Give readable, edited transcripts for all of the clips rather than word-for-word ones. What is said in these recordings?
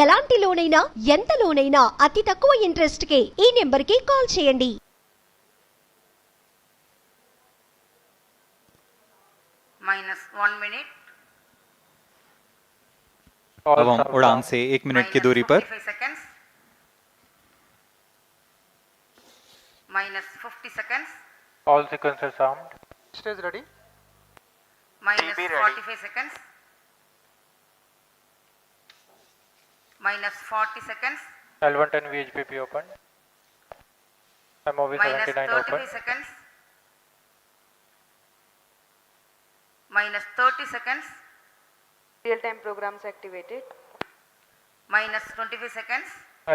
ఎలాంటి లోనైనా ఎంత లోనైనా అతి తక్కువ ఇంట్రెస్ట్ కే ఈ నెంబర్ కి కాల్ చేయండి. -1 minute. अब हम उड़ान से 1 मिनट की दूरी पर -50 seconds. All sequences armed. Stage ready. -45 seconds. -40 seconds. L110 VHPP open. MOV 79 open. -33 seconds. -30 seconds. Real-time programs activated. -25 seconds.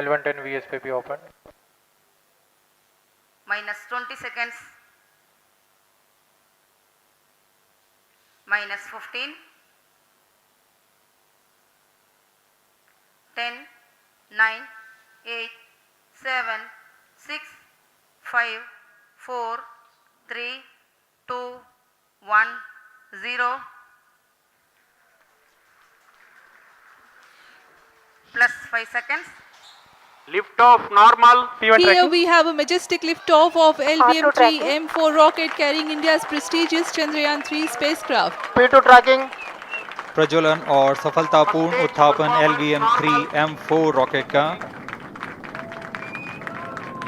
L110 VSPP open. -20 seconds. -15. 10, 9, 8, 7, 6, 5, 4, 3, 2, 1, 0. Plus 5 seconds. Lift off normal. P1 Here tracking. we have a majestic liftoff of LVM-3 tracking. M4 rocket carrying India's prestigious Chandrayaan-3 spacecraft. P2 tracking. प्रज्वलन और सफलतापूर्ण उत्थापन LVM-3 M4 rocket का।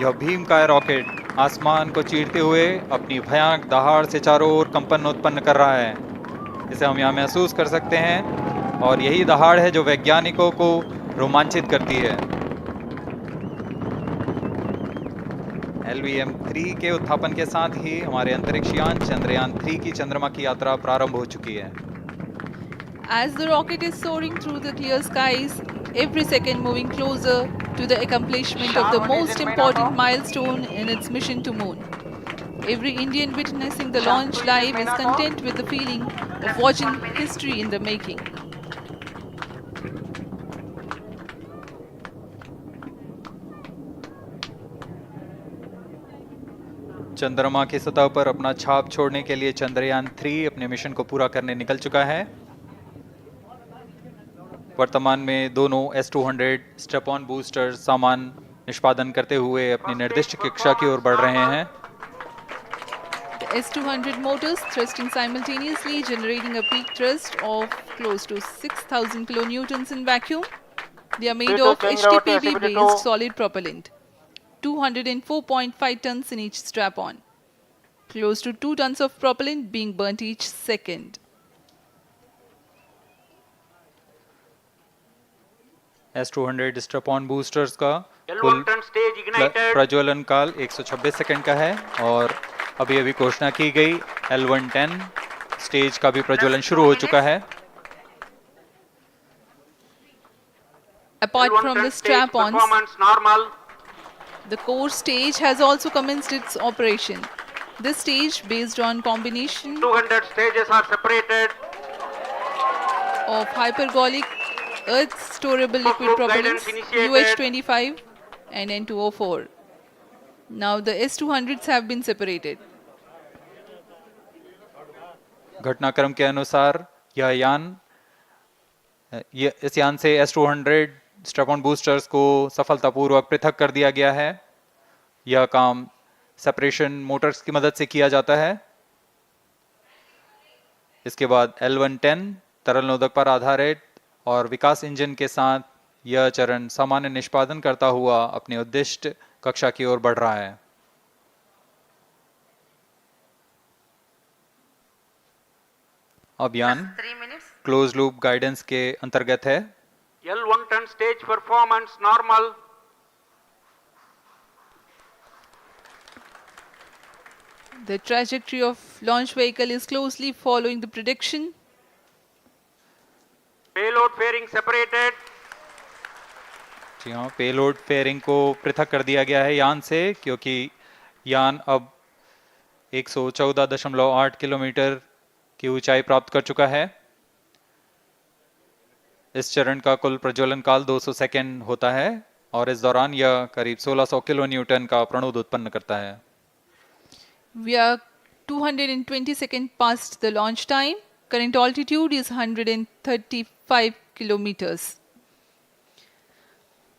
यह भीमकाय rocket आसमान को चीरते हुए अपनी भयानक दहाड़ से चारों ओर कंपन उत्पन्न कर रहा है। इसे हम यहाँ महसूस कर सकते हैं और यही दहाड़ है जो वैज्ञानिकों को रोमांचित करती है। LVM-3 के उत्थापन के साथ ही हमारे अंतरिक्ष यान चंद्रयान-3 की चंद्रमा की यात्रा प्रारंभ हो चुकी है। As the rocket is soaring through the clear skies, every second moving closer to the accomplishment of the most important milestone in its mission to moon. Every Indian witnessing the launch live is content with the feeling of watching history in the making. चंद्रमा की सतह पर अपना छाप छोड़ने के लिए चंद्रयान-3 अपने मिशन को पूरा करने निकल चुका है। वर्तमान में दोनों S-200 स्ट्रैप-ऑन बूस्टर सामान निष्पादन करते हुए अपनी निर्दिष्ट कक्षा की ओर बढ़ रहे हैं। The S-200 motors thrusting simultaneously, generating a peak thrust of close to 6,000 kilonewtons in vacuum. They are made of HTPB-based solid propellant, 204.5 tons in each strap-on, close to 2 tons of propellant being burnt each second. S-200 strap-on boosters का कुल L110 stage ignited. प्रज्वलन काल 126 second का है और अभी अभी घोषणा की गई L110 स्टेज का भी प्रज्वलन शुरू हो चुका है। Apart from the L110 stage strap-ons, performance normal. the core stage has also commenced its operation. This stage, based on combination 200 stages are separated. of hypergolic earth storable liquid Group propellants guidance initiated. UH-25 and N2O4. Now the S-200s have been separated. घटनाक्रम के अनुसार इस यान से S-200 strap-on boosters को सफलतापूर्वक पृथक कर दिया गया है। यह काम सेपरेशन मोटर्स की मदद से किया जाता है। इसके बाद L110 तरल नोदक पर आधारित और विकास इंजन के साथ यह चरण सामान्य निष्पादन करता हुआ अपनी उद्दिष्ट कक्षा की ओर बढ़ रहा है। अब यान 3 minutes. क्लोज लूप गाइडेंस के अंतर्गत है। L110 stage performance normal. The trajectory of launch vehicle is closely following the prediction. Payload fairing separated. जी हाँ, पेलोड फेयरिंग को पृथक कर दिया गया है यान से, क्योंकि यान अब 114.8 किलोमीटर की ऊंचाई प्राप्त कर चुका है। इस चरण का कुल प्रज्वलन काल 200 सेकेंड होता है और इस दौरान यह करीब 1600 किलो न्यूटन का प्रणोद उत्पन्न करता है। We are 220 seconds past the launch time. Current altitude is 135 kilometers.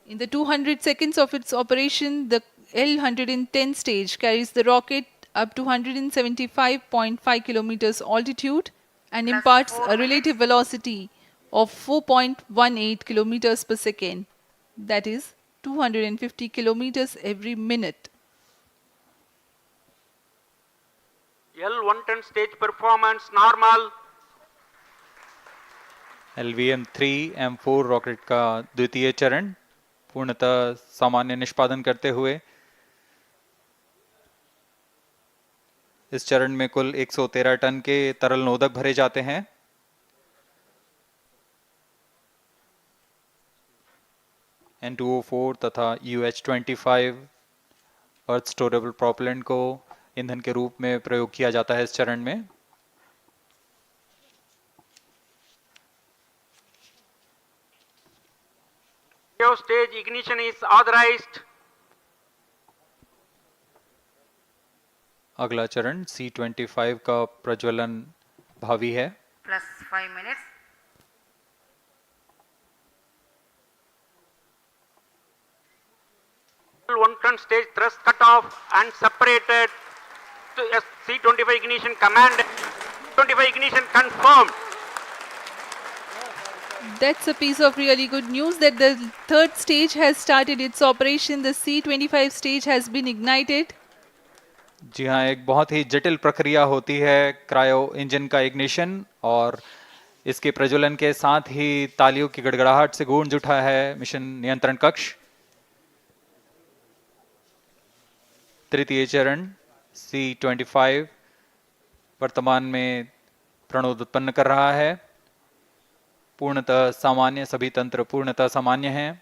In the 200 seconds of its operation, the L-110 stage carries the rocket up to 175.5 kilometers altitude and Plus imparts 4 a relative velocity of 4.18 kilometers per second, that is 250 kilometers every minute. L110 stage performance normal. LVM-3 M4 rocket का द्वितीय चरण पूर्णतः सामान्य निष्पादन करते हुए इस चरण में कुल 113 टन के तरल नोदक भरे जाते हैं। N2O4 तथा UH-25 अर्थ स्टोरेबल प्रोपेलेंट को ईंधन के रूप में प्रयोग किया जाता है इस चरण में। Stage ignition is authorized. अगला चरण C-25 का प्रज्वलन भावी है। plus 5 minutes. L110 stage thrust cut off and separated to C-25 ignition command. 25 ignition confirmed. That's a piece of really good news that the third stage has started its operation. The C-25 stage has been ignited. जी हाँ, एक बहुत ही जटिल प्रक्रिया होती है cryo engine का ignition और इसके प्रज्वलन के साथ ही तालियों की गड़गड़ाहट से गूंज उठा है मिशन नियंत्रण कक्ष। तृतीय चरण C-25 वर्तमान में प्रणोद उत्पन्न कर रहा है। पूर्णतः सामान्य, सभी तंत्र पूर्णतः सामान्य हैं।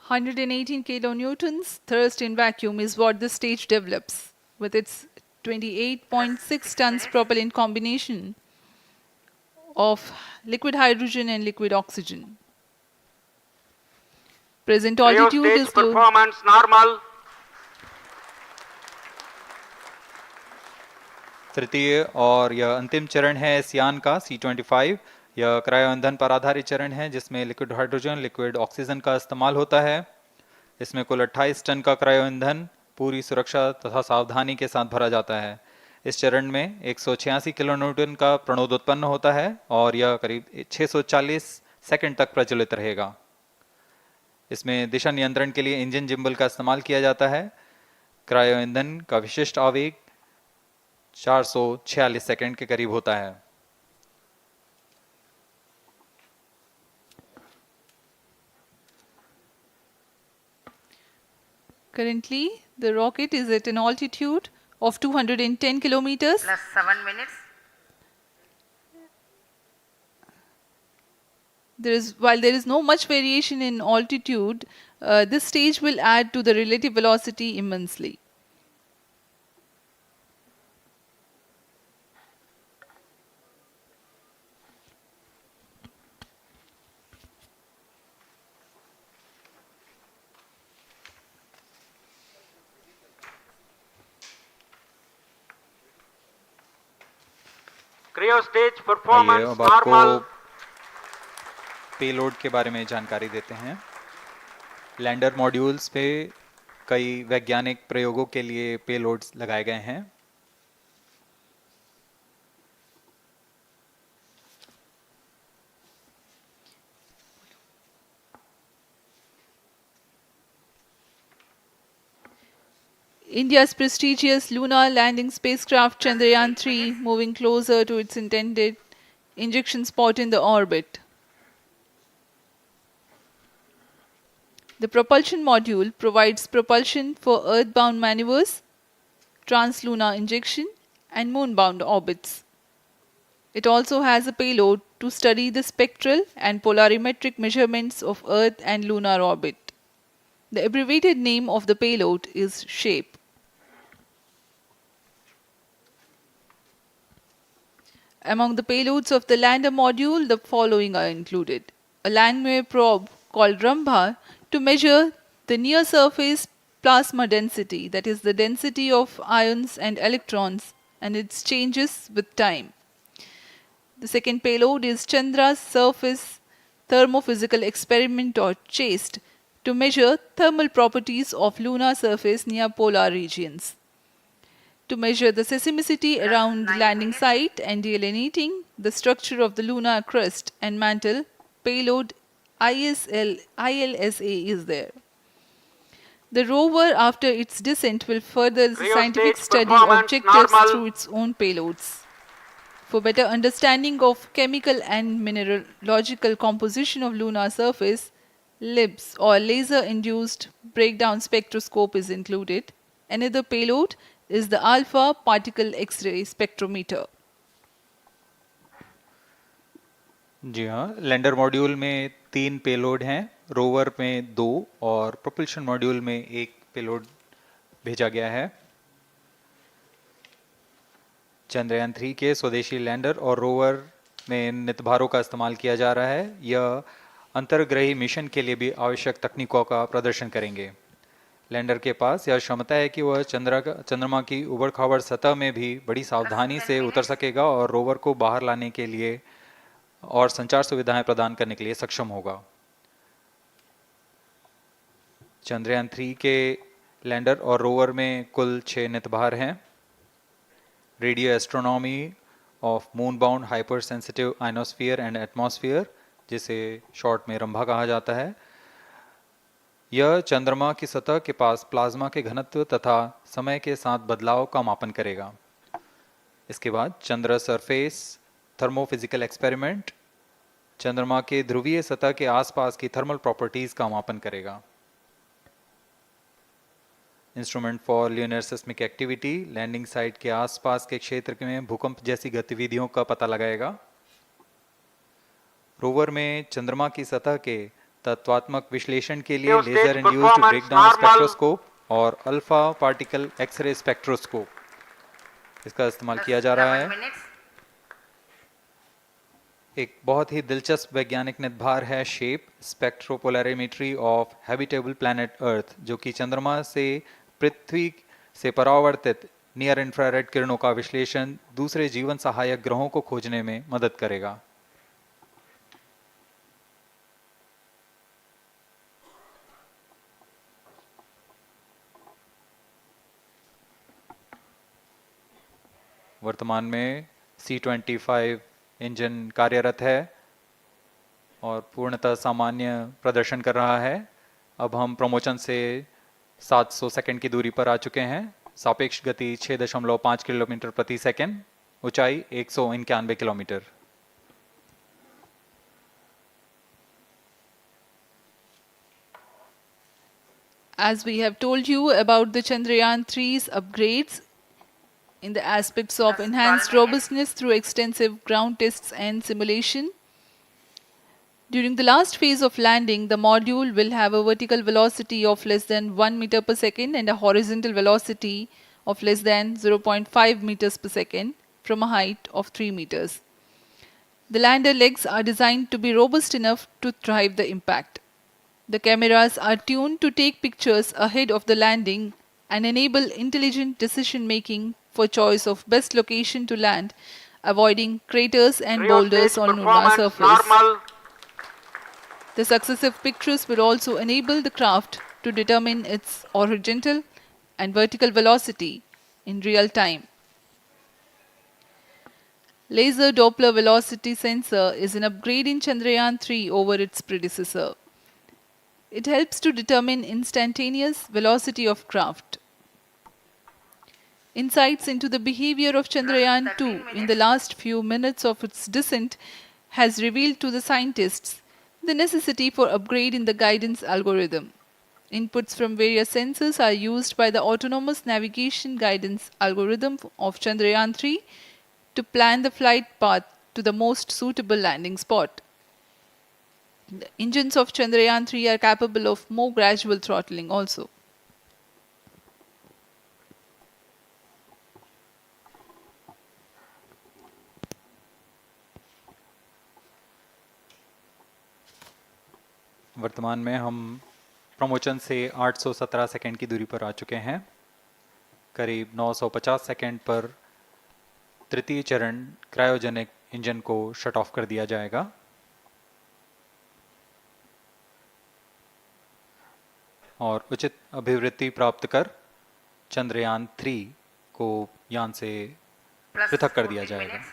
118 kilonewtons thrust in vacuum is what the stage develops with its 28.6 tons propellant combination of liquid hydrogen and liquid oxygen. Present altitude Stage is close. performance normal. तृतीय और यह अंतिम चरण है इस यान का C-25। यह क्रायो ईंधन पर आधारित चरण है जिसमें लिक्विड हाइड्रोजन, लिक्विड ऑक्सीजन का इस्तेमाल होता है। इसमें कुल 28 टन का क्रायो ईंधन पूरी सुरक्षा तथा सावधानी के साथ भरा जाता है। इस चरण में 186 किलोन्यूटन का प्रणोद उत्पन्न होता है और यह करीब 640 सेकंड तक प्रज्वलित रहेगा। इसमें दिशा नियंत्रण के लिए इंजन जिम्बल का इस्तेमाल किया जाता है। क्रायो ईंधन का विशिष्ट आवेग 446 सेकंड के करीब होता है। Currently, the rocket is at an altitude of 210 kilometers. plus 7 minutes. While there is no much variation in altitude, this stage will add to the relative velocity immensely. Cryo stage आइए performance अब आपको normal. Payload के बारे में जानकारी देते हैं। Lander modules पे कई वैज्ञानिक प्रयोगों के लिए पेलोड्स लगाए गए हैं। India's prestigious lunar landing spacecraft Chandrayaan-3 moving closer to its intended injection spot in the orbit. The propulsion module provides propulsion for earthbound maneuvers, translunar injection, and moonbound orbits. It also has a payload to study the spectral and polarimetric measurements of Earth and lunar orbit. The abbreviated name of the payload is SHAPE. Among the payloads of the lander module, the following are included. A landwehr probe called Rambha to measure the near surface plasma density, that is the density of ions and electrons, and its changes with time. The second payload is Chandra's surface thermophysical experiment or CHASTE to measure thermal properties of lunar surface near polar regions. To measure the seismicity around the 9 landing minutes. site and delineating the structure of the lunar crust and mantle, payload ILSA is there. The rover, after its descent, will further the Rio scientific stage study performance objectives normal. through its own payloads. For better understanding of chemical and mineralogical composition of lunar surface, LIBS or laser-induced breakdown spectroscope is included. Another payload is the alpha particle X-ray spectrometer. जी हाँ, lander module में 3 payload हैं, rover में 2 और propulsion module में 1 payload भेजा गया है। चंद्रयान 3 के स्वदेशी लैंडर और रोवर में नितभारों का इस्तेमाल किया जा रहा है। यह अंतर्ग्रही मिशन के लिए भी आवश्यक तकनीकों का प्रदर्शन करेंगे। लैंडर के पास यह क्षमता है कि वह चंद्रमा की उबड़-खाबड़ सतह में भी बड़ी सावधानी से उतर सकेगा और रोवर को बाहर लाने के लिए और संचार सुविधाएं प्रदान करने के लिए सक्षम होगा। चंद्रयान 3 के लैंडर और रोवर में कुल 6 नितभार हैं। Radio astronomy of moon bound hyper sensitive ionosphere and atmosphere, जिसे शॉर्ट में रंभा कहा जाता है, यह चंद्रमा की सतह के पास प्लाज्मा के घनत्व तथा समय के साथ बदलाव का मापन करेगा। इसके बाद चंद्र सरफेस थर्मोफिजिकल एक्सपेरिमेंट चंद्रमा के ध्रुवीय सतह के आसपास की थर्मल प्रॉपर्टीज का मापन करेगा। Instrument for lunar seismic activity landing site के आसपास के क्षेत्र में भूकंप जैसी गतिविधियों का पता लगाएगा। रोवर में चंद्रमा की सतह के तत्वात्मक विश्लेषण के लिए लेजर इंड्यूस्ड ब्रेकडाउन स्पेक्ट्रोस्कोप और अल्फा पार्टिकल एक्सरे स्पेक्ट्रोस्कोप इसका इस्तेमाल किया जा रहा है। 7 minutes. एक बहुत ही दिलचस्प वैज्ञानिक निर्धार है shape स्पेक्ट्रोपोलैरिमेट्री of habitable planet earth, जो कि चंद्रमा से पृथ्वी से परावर्तित नियर इंफ्रारेड किरणों का विश्लेषण दूसरे जीवन सहायक ग्रहों को खोजने में मदद करेगा। वर्तमान में C-25 इंजन कार्यरत है और पूर्णतः सामान्य प्रदर्शन कर रहा है। अब हम प्रमोशन से 700 सेकंड की दूरी पर आ चुके हैं। सापेक्ष गति 6.5 किलोमीटर प्रति सेकंड, ऊंचाई 191 kilometre. As we have told you about the Chandrayaan 3's upgrades in the aspects of enhanced robustness through extensive ground tests and simulation, during the last phase of landing, the module will have a vertical velocity of less than 1 meter per second and a horizontal velocity of less than 0.5 meters per second from a height of 3 meters. The lander legs are designed to be robust enough to thrive the impact. The cameras are tuned to take pictures ahead of the landing and enable intelligent decision making for choice of best location to land, avoiding craters and Rio boulders stage on lunar performance surface. normal. The successive pictures will also enable the craft to determine its horizontal and vertical velocity in real time. Laser Doppler velocity sensor is an upgrade in Chandrayaan 3 over its predecessor. It helps to determine instantaneous velocity of craft. Insights into the behavior of Chandrayaan 2 in the last few minutes of its descent has revealed to the scientists the necessity for upgrade in the guidance algorithm. Inputs from various sensors are used by the autonomous navigation guidance algorithm of Chandrayaan 3 to plan the flight path to the most suitable landing spot. The engines of Chandrayaan 3 are capable of more gradual throttling also. वर्तमान में हम promotion से 817 second की दूरी पर आ चुके हैं। करीब 950 सेकंड पर तृतीय चरण क्रायोजेनिक इंजन को शट ऑफ कर दिया जाएगा। और उचित अभिवृद्धि प्राप्त कर चंद्रयान 3 को यान से plus पृथक कर दिया 14 जाएगा। minutes.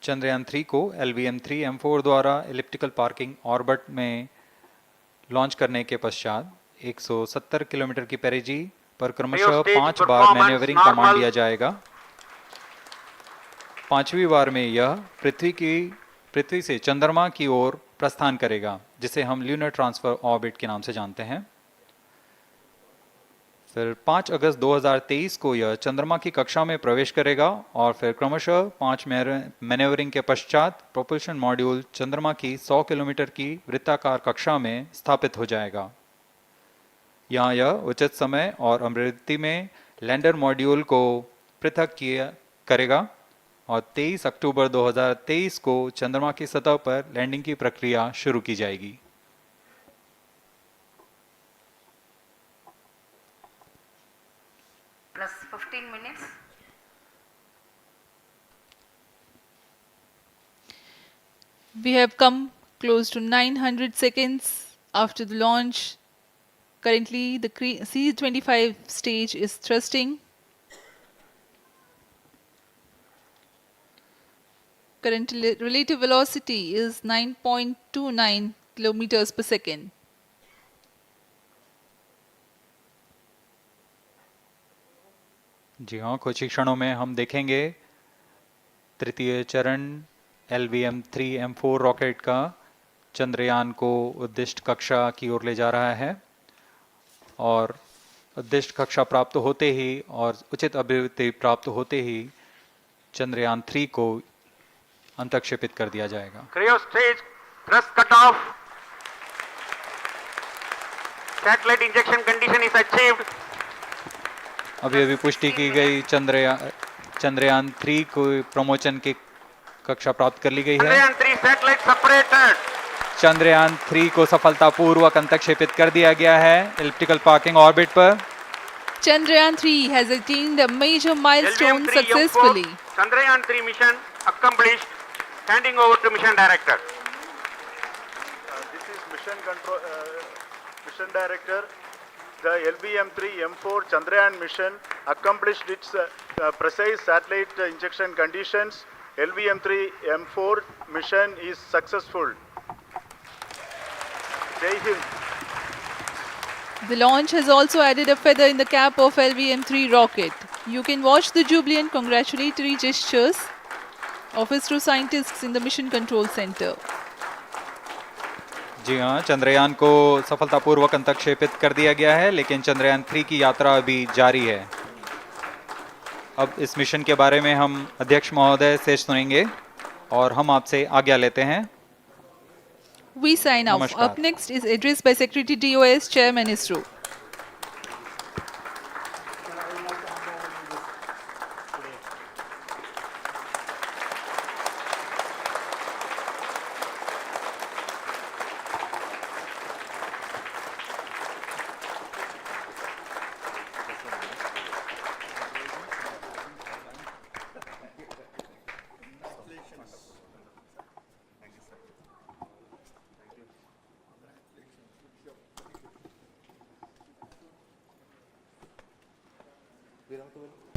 चंद्रयान 3 को LVM-3M4 द्वारा एलिप्टिकल पार्किंग ऑर्बिट में लॉन्च करने के पश्चात 170 किलोमीटर की पेरिजी पर क्रमशः Stage 5 बार performance मैन्यूवरिंग कमांड normal. दिया जाएगा। 5वीं बार में यह पृथ्वी से चंद्रमा की ओर प्रस्थान करेगा, जिसे हम ल्यूनर ट्रांसफर ऑर्बिट के नाम से जानते हैं। फिर 5 अगस्त 2023 को यह चंद्रमा की कक्षा में प्रवेश करेगा और फिर क्रमशः 5 मैन्यूवरिंग के पश्चात प्रोपल्शन मॉड्यूल चंद्रमा की 100 किलोमीटर की वृत्ताकार कक्षा में स्थापित हो जाएगा। यहाँ यह उचित समय और अभिवृद्धि में लैंडर मॉड्यूल को पृथक करेगा और 23 अक्टूबर 2023 को चंद्रमा की सतह पर लैंडिंग की प्रक्रिया शुरू की जाएगी। Plus 15 minutes. We have come close to 900 seconds after the launch. Currently, the C-25 stage is thrusting. Current relative velocity is 9.29 kilometers per second. जी हाँ, कुछ ही क्षणों में हम देखेंगे तृतीय चरण LVM-3M4 रॉकेट का चंद्रयान को उद्दिष्ट कक्षा की ओर ले जा रहा है और उद्दिष्ट कक्षा प्राप्त होते ही और उचित अभिवृद्धि प्राप्त होते ही चंद्रयान 3 को अंतक्षेपित कर दिया जाएगा। Cryo stage thrust cutoff. Satellite injection condition is achieved. अभी पुष्टि की गई चंद्रयान 3 को प्रमोचन की कक्षा प्राप्त कर ली गई है। Chandrayaan 3 satellite separated. चंद्रयान 3 को सफलतापूर्वक अंतक्षेपित कर दिया गया है एलिप्टिकल पार्किंग ऑर्बिट पर। Chandrayaan 3 has attained a major milestone LVM-3M4 successfully. Chandrayaan 3 mission accomplished. Handing over to mission director. This is mission director. The LVM-3M4 Chandrayaan mission accomplished its precise satellite injection conditions. LVM-3M4 mission is successful. Jai Hind. The launch has also added a feather in the cap of LVM-3 rocket. You can watch the jubilant congratulatory gestures of ISRO scientists in the Mission Control Center. जी हाँ, चंद्रयान को सफलतापूर्वक अंतक्षेपित कर दिया गया है, लेकिन चंद्रयान 3 की यात्रा अभी जारी है। अब इस मिशन के बारे में हम अध्यक्ष महोदय से सुनेंगे और हम आपसे आज्ञा लेते हैं। We sign off. नमस्कार। Up next is address by Secretary DOS, Chairman ISRO. Viram,